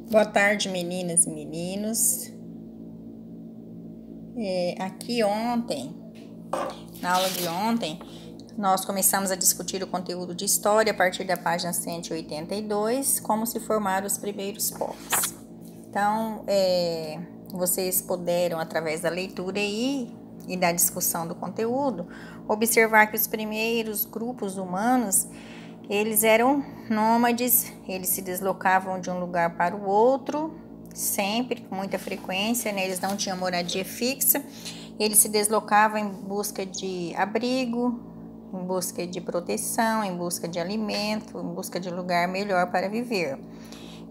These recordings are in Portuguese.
Boa tarde, meninas e meninos. Aqui ontem, na aula de ontem, nós começamos a discutir o conteúdo de história a partir da página 182, como se formaram os primeiros povos. Então, vocês puderam, através da leitura e da discussão do conteúdo, observar que os primeiros grupos humanos, eles eram nômades, eles se deslocavam de um lugar para o outro, sempre, com muita frequência, né? Eles não tinham moradia fixa, eles se deslocavam em busca de abrigo, em busca de proteção, em busca de alimento, em busca de lugar melhor para viver.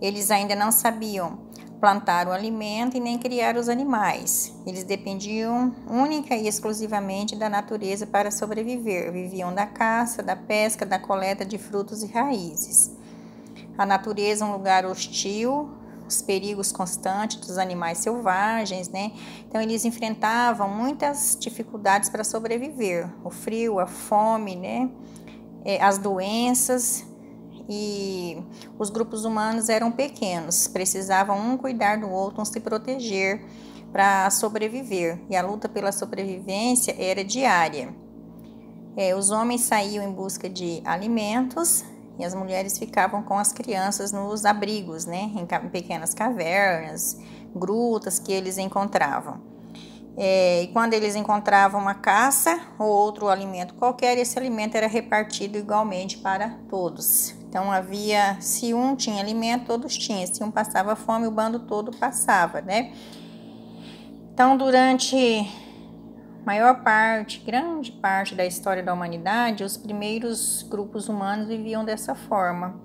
Eles ainda não sabiam plantar o alimento e nem criar os animais. Eles dependiam única e exclusivamente da natureza para sobreviver. Viviam da caça, da pesca, da coleta de frutos e raízes. A natureza é um lugar hostil, os perigos constantes dos animais selvagens, né? Então, eles enfrentavam muitas dificuldades para sobreviver. O frio, a fome, né? As doenças. E os grupos humanos eram pequenos, precisavam um cuidar do outro, um se proteger para sobreviver. E a luta pela sobrevivência era diária. Os homens saíam em busca de alimentos e as mulheres ficavam com as crianças nos abrigos, né, em pequenas cavernas, grutas que eles encontravam. E quando eles encontravam uma caça ou outro alimento qualquer, esse alimento era repartido igualmente para todos. Então, se um tinha alimento, todos tinham. Se um passava fome, o bando todo passava, né? Então, durante grande parte da história da humanidade, os primeiros grupos humanos viviam dessa forma,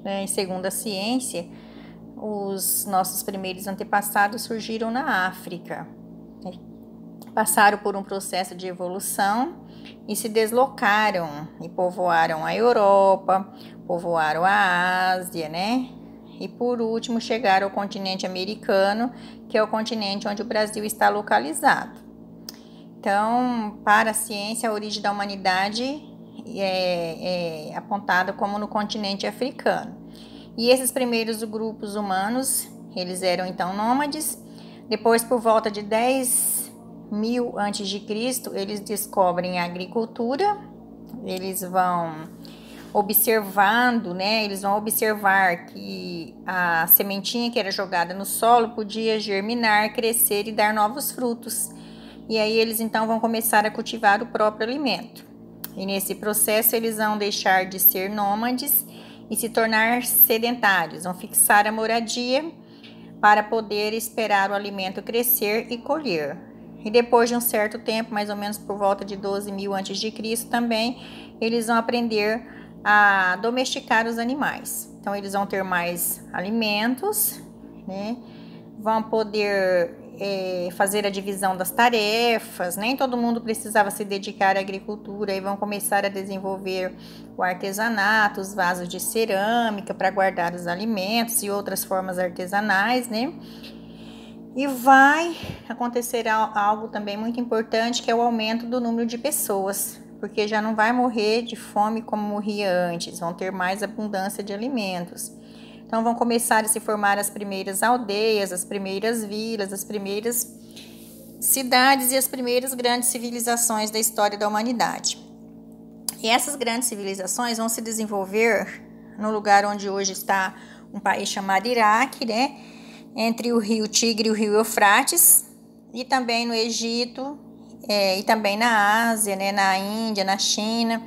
né? E segundo a ciência, os nossos primeiros antepassados surgiram na África, né? Passaram por um processo de evolução e se deslocaram e povoaram a Europa, povoaram a Ásia, né? E por último chegaram ao continente americano, que é o continente onde o Brasil está localizado. Então, para a ciência, a origem da humanidade é apontada como no continente africano. E esses primeiros grupos humanos, eles eram então nômades. Depois, por volta de 10.000 a.C., eles descobrem a agricultura. Eles vão observando, né? Eles vão observar que a sementinha que era jogada no solo podia germinar, crescer e dar novos frutos. E aí eles então vão começar a cultivar o próprio alimento. E nesse processo eles vão deixar de ser nômades e se tornar sedentários. Vão fixar a moradia para poder esperar o alimento crescer e colher. E depois de um certo tempo, mais ou menos por volta de 12.000 a.C. também, eles vão aprender a domesticar os animais. Então, eles vão ter mais alimentos, né? Vão poder fazer a divisão das tarefas. Nem todo mundo precisava se dedicar à agricultura e vão começar a desenvolver o artesanato, os vasos de cerâmica para guardar os alimentos e outras formas artesanais, né? E vai acontecer algo também muito importante, que é o aumento do número de pessoas, porque já não vai morrer de fome como morria antes, vão ter mais abundância de alimentos. Então, vão começar a se formar as primeiras aldeias, as primeiras vilas, as primeiras cidades e as primeiras grandes civilizações da história da humanidade. E essas grandes civilizações vão se desenvolver no lugar onde hoje está um país chamado Iraque, né? Entre o rio Tigre e o rio Eufrates, e também no Egito, e também na Ásia, né? Na Índia, na China.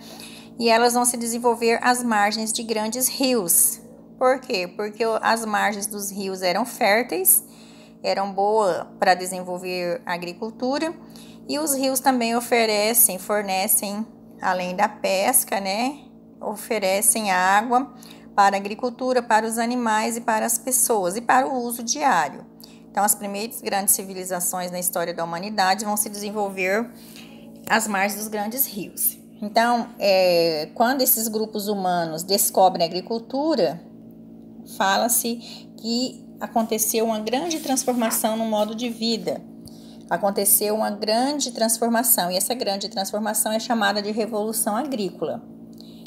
E elas vão se desenvolver às margens de grandes rios. Por quê? Porque as margens dos rios eram férteis, eram boas para desenvolver a agricultura, e os rios também fornecem, além da pesca, né, oferecem água para a agricultura, para os animais e para as pessoas, e para o uso diário. Então, as primeiras grandes civilizações na história da humanidade vão se desenvolver às margens dos grandes rios. Então, quando esses grupos humanos descobrem a agricultura, fala-se que aconteceu uma grande transformação no modo de vida. Aconteceu uma grande transformação, e essa grande transformação é chamada de Revolução Agrícola.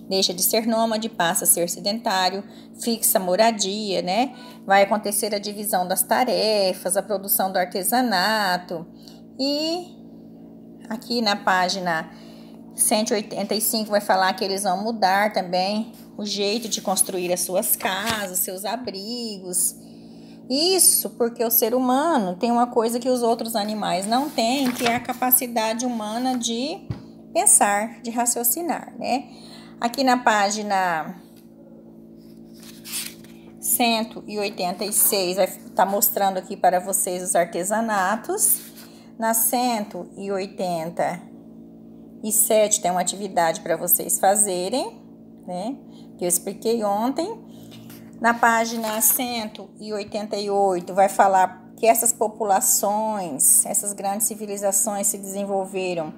deixa de ser nômade, passa a ser sedentário, fixa moradia, né? Vai acontecer a divisão das tarefas, a produção do artesanato. E aqui na página 185 vai falar que eles vão mudar também o jeito de construir as suas casas, seus abrigos. Isso porque o ser humano tem uma coisa que os outros animais não têm, que é a capacidade humana de pensar, de raciocinar, né? Aqui na página 186 vai estar mostrando aqui para vocês os artesanatos. Na 187 tem uma atividade para vocês fazerem, né? Que eu expliquei ontem. Na página 188 vai falar que essas populações, essas grandes civilizações se desenvolveram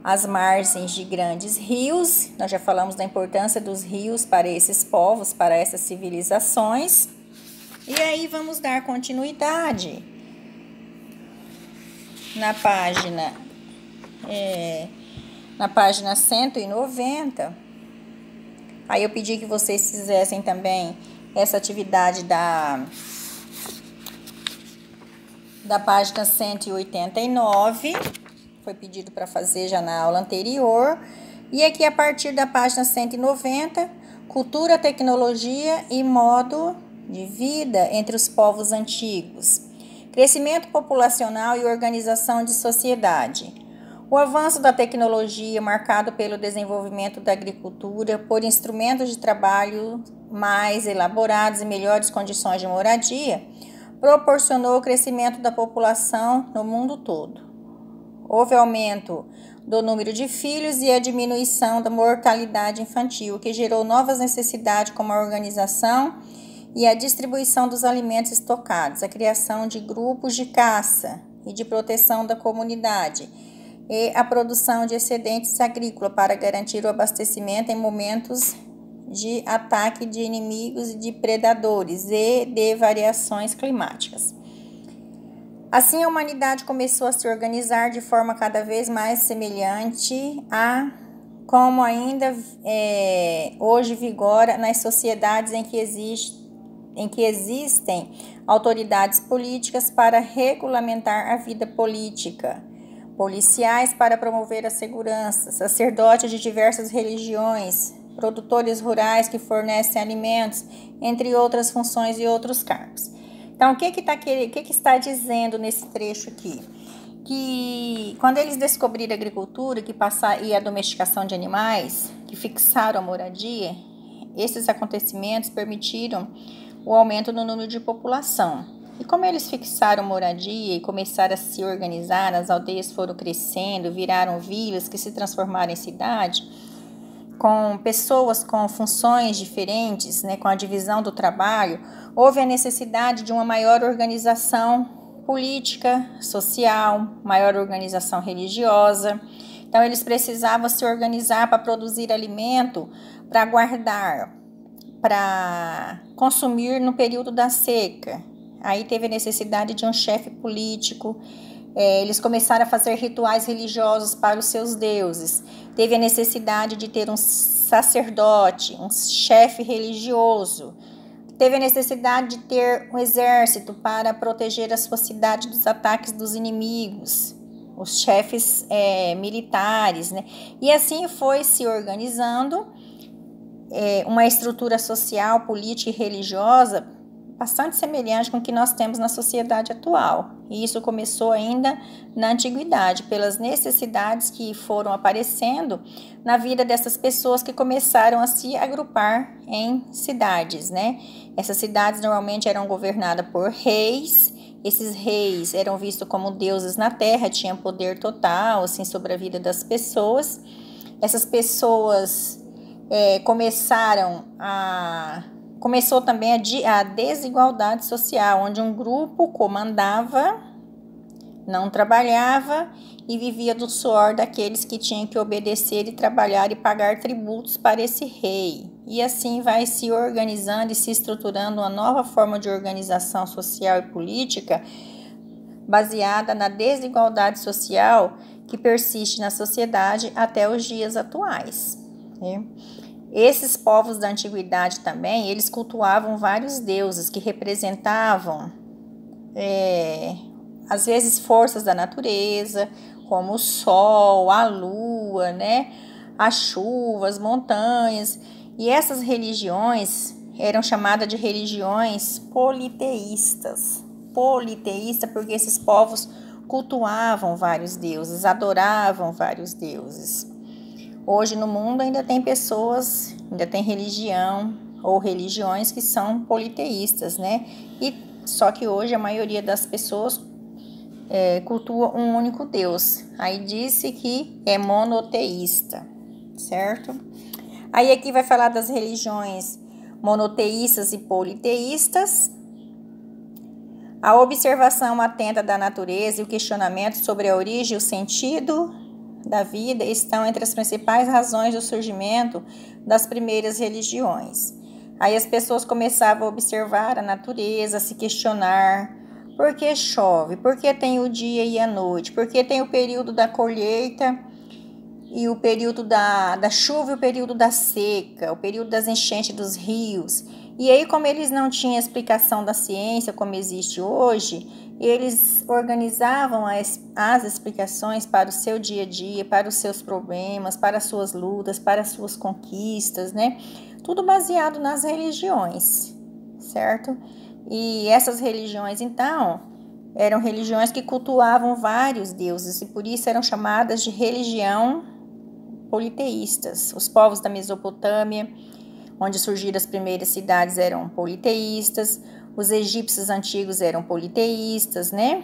às margens de grandes rios. Nós já falamos da importância dos rios para esses povos, para essas civilizações. E aí vamos dar continuidade na página 190. Aí eu pedi que vocês fizessem também essa atividade da página 189, foi pedido para fazer já na aula anterior. E aqui a partir da página 190, cultura, tecnologia e modo de vida entre os povos antigos. Crescimento populacional e organização de sociedade. O avanço da tecnologia, marcado pelo desenvolvimento da agricultura, por instrumentos de trabalho mais elaborados e melhores condições de moradia, proporcionou o crescimento da população no mundo todo. Houve aumento do número de filhos e a diminuição da mortalidade infantil, o que gerou novas necessidades como a organização e a distribuição dos alimentos estocados, a criação de grupos de caça e de proteção da comunidade, e a produção de excedentes agrícolas para garantir o abastecimento em momentos de ataque de inimigos e de predadores e de variações climáticas. Assim, a humanidade começou a se organizar de forma cada vez mais semelhante a como ainda hoje vigora nas sociedades em que existem autoridades políticas para regulamentar a vida política, policiais para promover a segurança, sacerdotes de diversas religiões, produtores rurais que fornecem alimentos, entre outras funções e outros cargos. Então, o que está dizendo nesse trecho aqui? Que quando eles descobriram a agricultura e a domesticação de animais, que fixaram a moradia, esses acontecimentos permitiram o aumento no número de população. E como eles fixaram moradia e começaram a se organizar, as aldeias foram crescendo, viraram vilas que se transformaram em cidade, com pessoas com funções diferentes, né, com a divisão do trabalho, houve a necessidade de uma maior organização política, social, maior organização religiosa. Então, eles precisavam se organizar para produzir alimento, para guardar, para consumir no período da seca. Aí teve a necessidade de um chefe político. Eles começaram a fazer rituais religiosos para os seus deuses. Teve a necessidade de ter um sacerdote, um chefe religioso. Teve a necessidade de ter um exército para proteger a sua cidade dos ataques dos inimigos, os chefes militares, né? E assim foi se organizando uma estrutura social, política e religiosa bastante semelhante com o que nós temos na sociedade atual. E isso começou ainda na antiguidade, pelas necessidades que foram aparecendo na vida dessas pessoas que começaram a se agrupar em cidades, né? Essas cidades normalmente eram governadas por reis. Esses reis eram vistos como deuses na terra, tinham poder total assim, sobre a vida das pessoas. Essas pessoas começou também a desigualdade social, onde um grupo comandava, não trabalhava e vivia do suor daqueles que tinham que obedecer e trabalhar e pagar tributos para esse rei. E assim vai se organizando e se estruturando uma nova forma de organização social e política baseada na desigualdade social que persiste na sociedade até os dias atuais, né? Esses povos da antiguidade também, eles cultuavam vários deuses que representavam, às vezes, forças da natureza, como o sol, a lua, né? As chuvas, as montanhas. E essas religiões eram chamadas de religiões politeístas. Politeísta porque esses povos cultuavam vários deuses, adoravam vários deuses. Hoje no mundo ainda tem pessoas, ainda tem religião ou religiões que são politeístas, né? Só que hoje a maioria das pessoas cultua um único Deus. Aí disse que é monoteísta, certo? Aí aqui vai falar das religiões monoteístas e politeístas. A observação atenta da natureza e o questionamento sobre a origem e o sentido da vida estão entre as principais razões do surgimento das primeiras religiões. Aí as pessoas começavam a observar a natureza, a se questionar: por que chove? Por que tem o dia e a noite? Por que tem o período da colheita e o período da chuva e o período da seca, o período das enchentes dos rios? E aí, como eles não tinham explicação da ciência como existe hoje, eles organizavam as explicações para o seu dia a dia, para os seus problemas, para as suas lutas, para as suas conquistas, né? Tudo baseado nas religiões, certo? E essas religiões, então, eram religiões que cultuavam vários deuses e por isso eram chamadas de religião politeístas. Os povos da Mesopotâmia, onde surgiram as primeiras cidades, eram politeístas. Os egípcios antigos eram politeístas, né?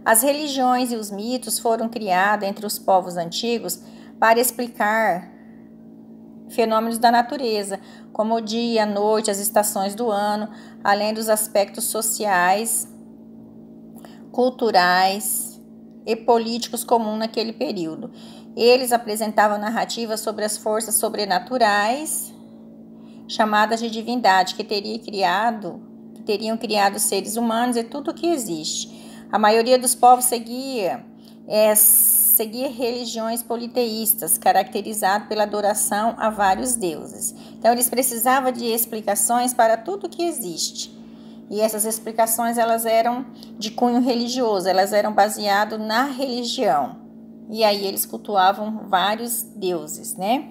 As religiões e os mitos foram criados entre os povos antigos para explicar fenômenos da natureza, como o dia, a noite, as estações do ano, além dos aspectos sociais, culturais e políticos comuns naquele período. Eles apresentavam narrativas sobre as forças sobrenaturais, chamadas de divindade, que teriam criado seres humanos e tudo o que existe. A maioria dos povos seguia religiões politeístas, caracterizadas pela adoração a vários deuses. Então, eles precisavam de explicações para tudo o que existe. E essas explicações, elas eram de cunho religioso, elas eram baseadas na religião. E aí, eles cultuavam vários deuses, né?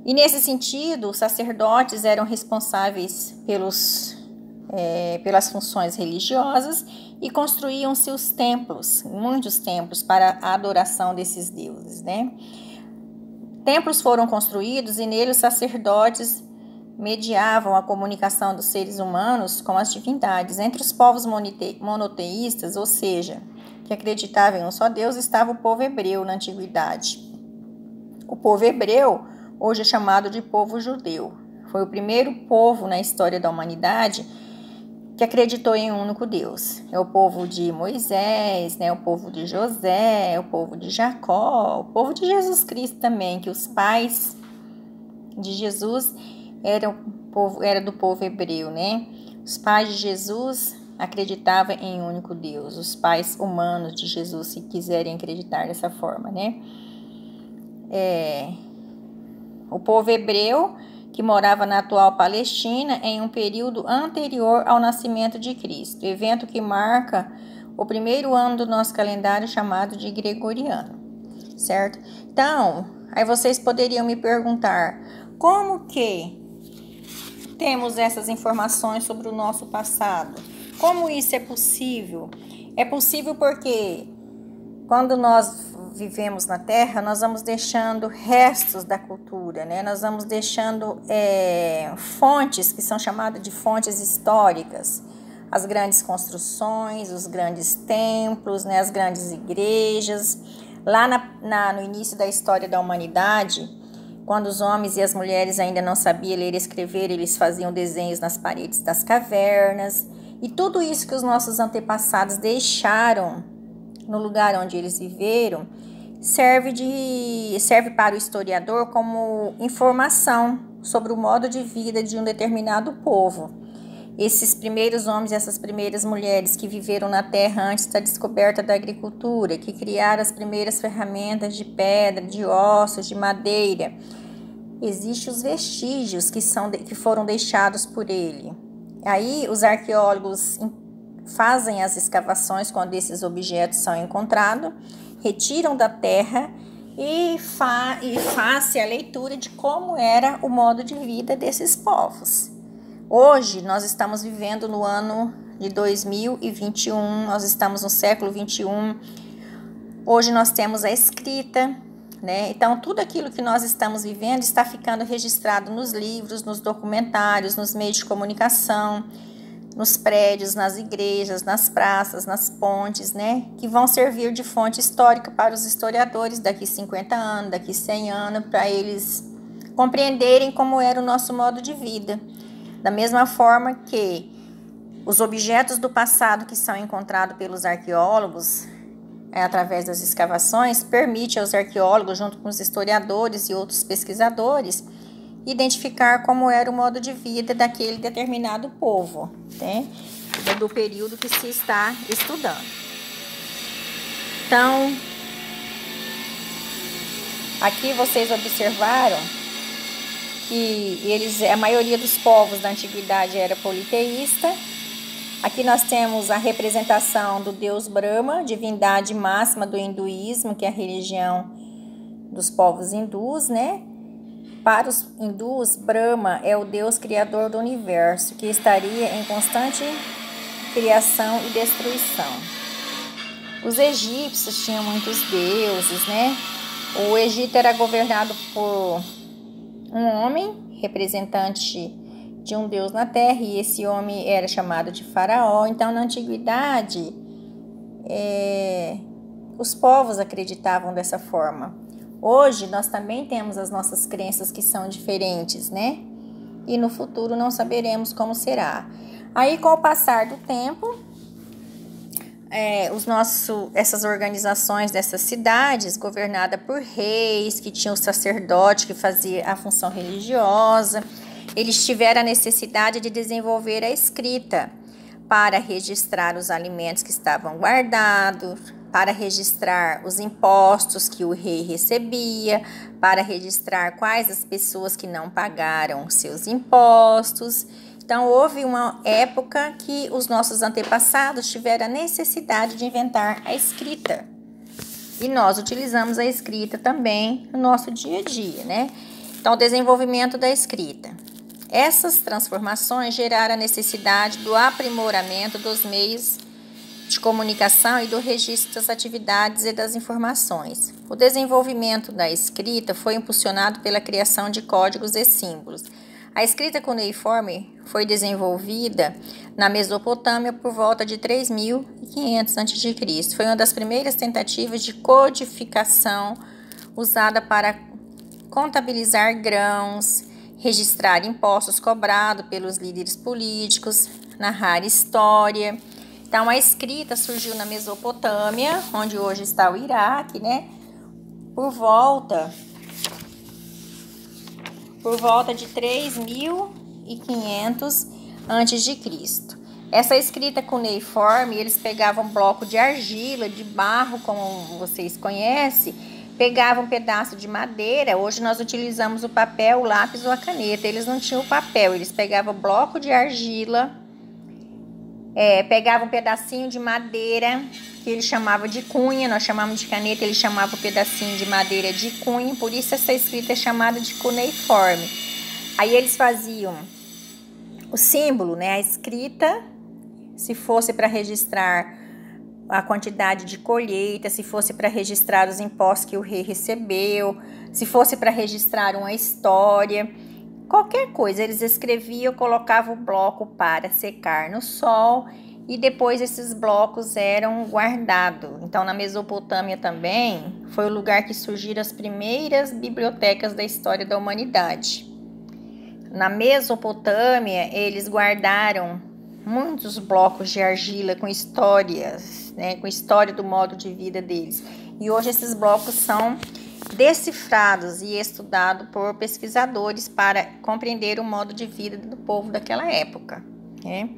E nesse sentido, os sacerdotes eram responsáveis pelas funções religiosas e construíam-se os templos, muitos templos, para a adoração desses deuses, né? Templos foram construídos e neles os sacerdotes mediavam a comunicação dos seres humanos com as divindades. Entre os povos monoteístas, ou seja, que acreditavam em um só Deus, estava o povo hebreu na antiguidade. O povo hebreu hoje é chamado de povo judeu. Foi o primeiro povo na história da humanidade que acreditou em um único Deus. É o povo de Moisés, né? O povo de José, o povo de Jacó, o povo de Jesus Cristo também, que os pais de Jesus eram do povo hebreu, né? Os pais de Jesus acreditavam em um único Deus. Os pais humanos de Jesus, se quiserem acreditar dessa forma, né? O povo hebreu que morava na atual Palestina em um período anterior ao nascimento de Cristo, evento que marca o primeiro ano do nosso calendário chamado de gregoriano, certo? Então, aí vocês poderiam me perguntar, como que temos essas informações sobre o nosso passado? Como isso é possível? É possível porque quando nós vivemos na Terra, nós vamos deixando restos da cultura, né? Nós vamos deixando fontes que são chamadas de fontes históricas. As grandes construções, os grandes templos, né? As grandes igrejas. Lá no início da história da humanidade, quando os homens e as mulheres ainda não sabiam ler e escrever, eles faziam desenhos nas paredes das cavernas. E tudo isso que os nossos antepassados deixaram no lugar onde eles viveram, serve para o historiador como informação sobre o modo de vida de um determinado povo. Esses primeiros homens e essas primeiras mulheres que viveram na terra antes da descoberta da agricultura, que criaram as primeiras ferramentas de pedra, de ossos, de madeira, existem os vestígios que foram deixados por ele. Aí os arqueólogos fazem as escavações quando esses objetos são encontrados, retiram da terra e faz a leitura de como era o modo de vida desses povos. Hoje nós estamos vivendo no ano de 2021, nós estamos no século 21. Hoje nós temos a escrita, né? Então tudo aquilo que nós estamos vivendo está ficando registrado nos livros, nos documentários, nos meios de comunicação, nos prédios, nas igrejas, nas praças, nas pontes, né? Que vão servir de fonte histórica para os historiadores daqui 50 anos, daqui 100 anos, para eles compreenderem como era o nosso modo de vida. Da mesma forma que os objetos do passado que são encontrados pelos arqueólogos, através das escavações, permite aos arqueólogos, junto com os historiadores e outros pesquisadores, identificar como era o modo de vida daquele determinado povo, né? Do período que se está estudando. Então, aqui vocês observaram que a maioria dos povos da antiguidade era politeísta. Aqui nós temos a representação do deus Brahma, divindade máxima do hinduísmo, que é a religião dos povos hindus, né? Para os hindus, Brahma é o deus criador do universo, que estaria em constante criação e destruição. Os egípcios tinham muitos deuses, né? O Egito era governado por um homem, representante de um deus na terra, e esse homem era chamado de faraó. Então, na antiguidade, os povos acreditavam dessa forma. Hoje, nós também temos as nossas crenças que são diferentes, né? E no futuro não saberemos como será. Aí, com o passar do tempo, essas organizações dessas cidades, governadas por reis, que tinham o sacerdote que fazia a função religiosa, eles tiveram a necessidade de desenvolver a escrita para registrar os alimentos que estavam guardados, para registrar os impostos que o rei recebia, para registrar quais as pessoas que não pagaram seus impostos. Então, houve uma época que os nossos antepassados tiveram a necessidade de inventar a escrita. E nós utilizamos a escrita também no nosso dia a dia, né? Então, o desenvolvimento da escrita. Essas transformações geraram a necessidade do aprimoramento dos meios de comunicação e do registro das atividades e das informações. O desenvolvimento da escrita foi impulsionado pela criação de códigos e símbolos. A escrita cuneiforme foi desenvolvida na Mesopotâmia por volta de 3.500 a.C. Foi uma das primeiras tentativas de codificação usada para contabilizar grãos, registrar impostos cobrados pelos líderes políticos, narrar história. Então, a escrita surgiu na Mesopotâmia, onde hoje está o Iraque, né? Por volta de 3.500 a.C. Essa escrita cuneiforme, eles pegavam um bloco de argila, de barro, como vocês conhecem, pegavam um pedaço de madeira. Hoje nós utilizamos o papel, o lápis ou a caneta. Eles não tinham o papel, eles pegavam bloco de argila, pegavam um pedacinho de madeira, que eles chamavam de cunha, nós chamamos de caneta, eles chamavam o pedacinho de madeira de cunha, por isso essa escrita é chamada de cuneiforme. Aí eles faziam o símbolo, né, a escrita, se fosse para registrar a quantidade de colheita, se fosse para registrar os impostos que o rei recebeu, se fosse para registrar uma história, qualquer coisa, eles escreviam, colocavam o bloco para secar no sol e depois esses blocos eram guardados. Então, na Mesopotâmia também foi o lugar que surgiram as primeiras bibliotecas da história da humanidade. Na Mesopotâmia, eles guardaram muitos blocos de argila com histórias, né, com história do modo de vida deles. E hoje esses blocos são decifrados e estudados por pesquisadores para compreender o modo de vida do povo daquela época, né?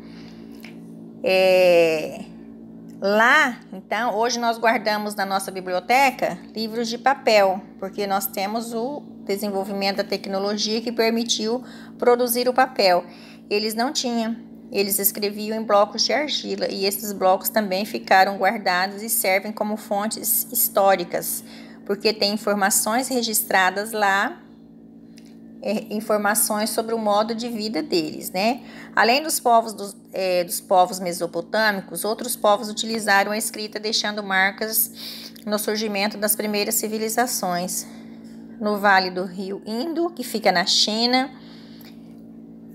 Lá, então, hoje nós guardamos na nossa biblioteca livros de papel, porque nós temos desenvolvimento da tecnologia que permitiu produzir o papel. Eles não tinham, eles escreviam em blocos de argila e esses blocos também ficaram guardados e servem como fontes históricas, porque tem informações registradas lá, informações sobre o modo de vida deles, né? Além dos povos mesopotâmicos, outros povos utilizaram a escrita deixando marcas no surgimento das primeiras civilizações. No Vale do Rio Indo, que fica na China,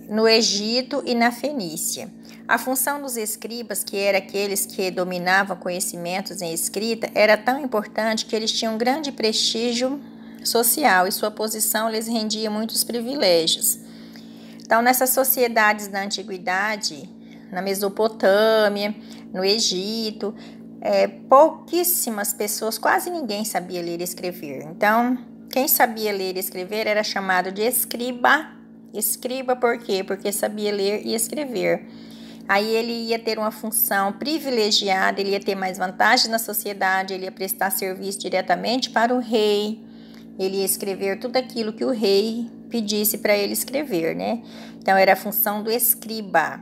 no Egito e na Fenícia. A função dos escribas, que eram aqueles que dominavam conhecimentos em escrita, era tão importante que eles tinham grande prestígio social e sua posição lhes rendia muitos privilégios. Então, nessas sociedades da antiguidade, na Mesopotâmia, no Egito, pouquíssimas pessoas, quase ninguém sabia ler e escrever. Então, quem sabia ler e escrever era chamado de escriba. Escriba por quê? Porque sabia ler e escrever. Aí ele ia ter uma função privilegiada, ele ia ter mais vantagens na sociedade, ele ia prestar serviço diretamente para o rei, ele ia escrever tudo aquilo que o rei pedisse para ele escrever, né? Então, era a função do escriba.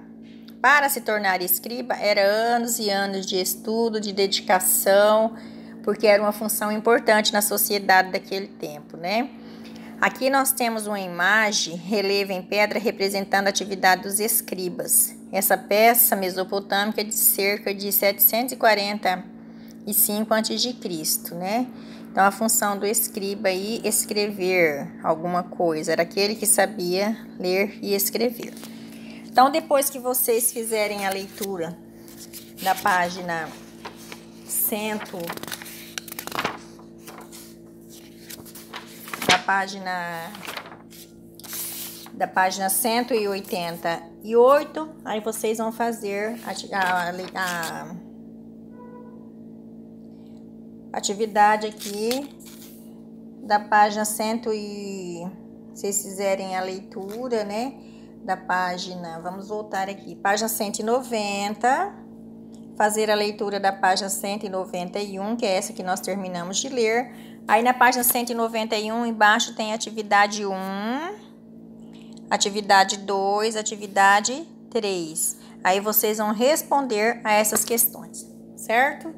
Para se tornar escriba, era anos e anos de estudo, de dedicação, porque era uma função importante na sociedade daquele tempo, né? Aqui nós temos uma imagem, relevo em pedra, representando a atividade dos escribas. Essa peça mesopotâmica é de cerca de 745 a.C., né? Então, a função do escriba aí, escrever alguma coisa, era aquele que sabia ler e escrever. Então, depois que vocês fizerem a leitura da página 188, aí vocês vão fazer a atividade aqui da página 100 e vocês fizerem a leitura, né, da página, vamos voltar aqui, página 190, fazer a leitura da página 191, que é essa que nós terminamos de ler. Aí na página 191, embaixo tem atividade 1, atividade 2, atividade 3. Aí vocês vão responder a essas questões, certo?